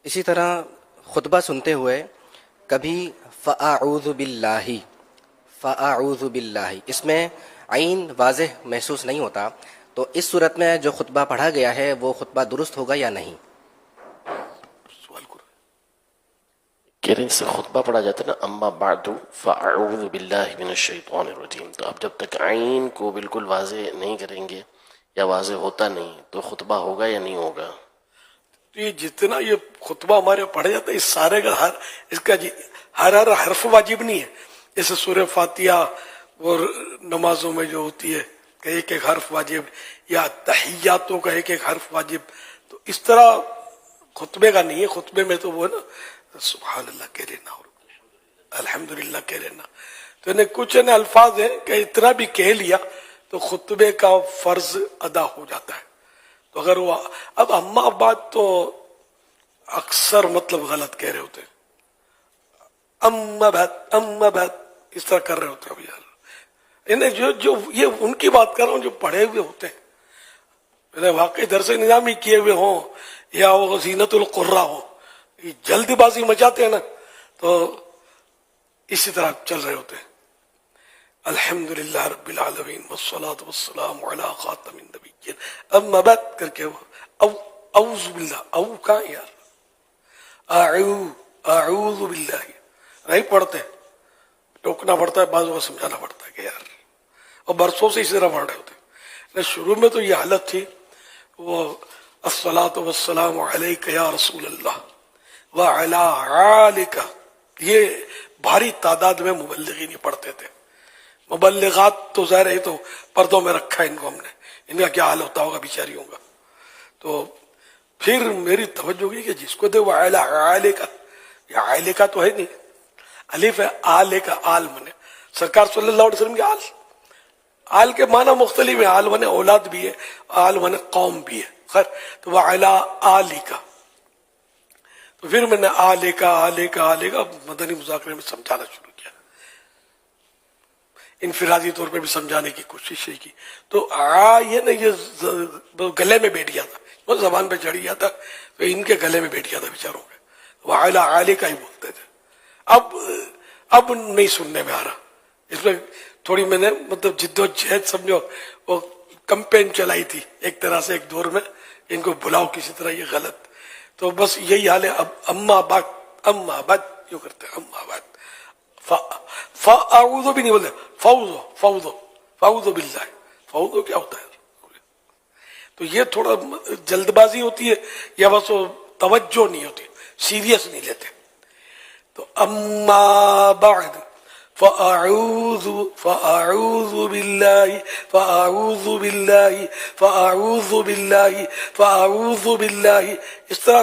اسی طرح خطبہ سنتے ہوئے کبھی فَأَعُوذُ بِاللَّهِ فَأَعُوذُ بِاللَّهِ اس میں عین واضح محسوس نہیں ہوتا، تو اس صورت میں جو خطبہ پڑھا گیا ہے وہ خطبہ درست ہوگا یا نہیں؟ سوال کرو. کہہ رہے ہیں اس سے خطبہ پڑھا جاتا ہے نا، اما بعد فاعوذ باللہ من الشیطان الرجیم، تو اب جب تک عین کو بالکل واضح نہیں کریں گے یا واضح ہوتا نہیں تو خطبہ ہوگا یا نہیں ہوگا؟ تو یہ جتنا یہ خطبہ ہمارے پڑھا جاتا ہے اس سارے کا اس کا ہر حرف واجب نہیں ہے. جیسے سورہ فاتحہ اور نمازوں میں جو ہوتی ہے کہ ایک ایک حرف واجب، یا تحیاتوں کا ایک ایک حرف واجب، تو اس طرح خطبے کا نہیں ہے. خطبے میں تو وہ ہے نا سبحان اللہ کہہ لینا اور الحمدللہ کہہ لینا، تو انہیں کچھ الفاظ ہیں کہ اتنا بھی کہہ لیا تو خطبے کا فرض ادا ہو جاتا ہے. تو اگر وہ اب اما بعد تو اکثر مطلب غلط کہہ رہے ہوتے ہیں، اما بعد اس طرح کر رہے ہوتے ہیں. یار انہیں جو یہ ان کی بات کر رہا ہوں جو پڑھے ہوئے ہوتے ہیں، میں واقعی درس نظامی کیے ہوئے ہوں یا وہ زینت القرہ ہو، یہ جلد بازی مچاتے ہیں نا تو اسی طرح چل رہے ہوتے ہیں. الحمدللہ رب العالمین والصلاة والسلام علی خاتم النبیین، اما بعد کر کے وہ اعوذ باللہ، او کہاں یار، اعوذ باللہ نہیں پڑھتے، ٹوکنا پڑتا ہے، بعض کو سمجھانا پڑتا ہے کہ یار، اور برسوں سے اسی طرح پڑھ رہے ہوتے ہیں. شروع میں تو یہ حالت تھی، وہ الصلاة والسلام علیک یا رسول اللہ وعلی آلک، یہ بھاری تعداد میں مبلغین ہی پڑھتے تھے. مبلغات تو ظاہر ہے تو پردوں میں رکھا ان کو ہم نے، ان کا کیا حال ہوتا ہوگا بیچاریوں کا. تو پھر میری توجہ کی کہ جس کو دے وہ آلے کا، یا آلے کا تو ہے نہیں، الف ہے، آلے کا، آل منے سرکار صلی اللہ علیہ وسلم کے آل. آل کے معنی مختلف ہے، آل منے اولاد بھی ہے، آل منے قوم بھی ہے. خیر تو وہ آلی کا، تو پھر میں نے آلے کا مدنی مذاکرے میں سمجھانا شروع کیا، انفرادی طور پہ بھی سمجھانے کی کوشش کی. تو یہ نا یہ گلے میں بیٹھ گیا تھا، وہ زبان پہ چڑھ گیا تھا، تو ان کے گلے میں بیٹھ گیا تھا بیچاروں کے، وہ آلے کا ہی بولتے تھے. اب نہیں سننے میں آ رہا. اس میں تھوڑی میں نے مطلب جد و جہد سمجھو وہ کمپین چلائی تھی ایک طرح سے ایک دور میں، ان کو بلاؤ کسی طرح یہ غلط. تو بس یہی حال ہے. اب اما بعد یوں کرتے ہیں، اما بعد فاعوذ بھی نہیں بولتے، فاعوذ باللہ. فاعوذ کیا ہوتا ہے؟ تو یہ تھوڑا جلد بازی ہوتی ہے یا بس وہ توجہ نہیں ہوتی، سیریس نہیں لیتے. تو اما بعد فاعوذ باللہ اس طرح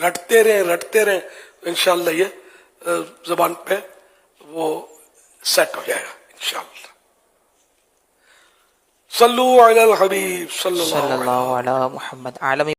رٹتے رہیں انشاءاللہ یہ زبان پہ وہ سیٹ ہو جائے گا انشاءاللہ. صلو علی الحبیب صلی صلی اللہ اللہ علیہ علی محمد. عالمی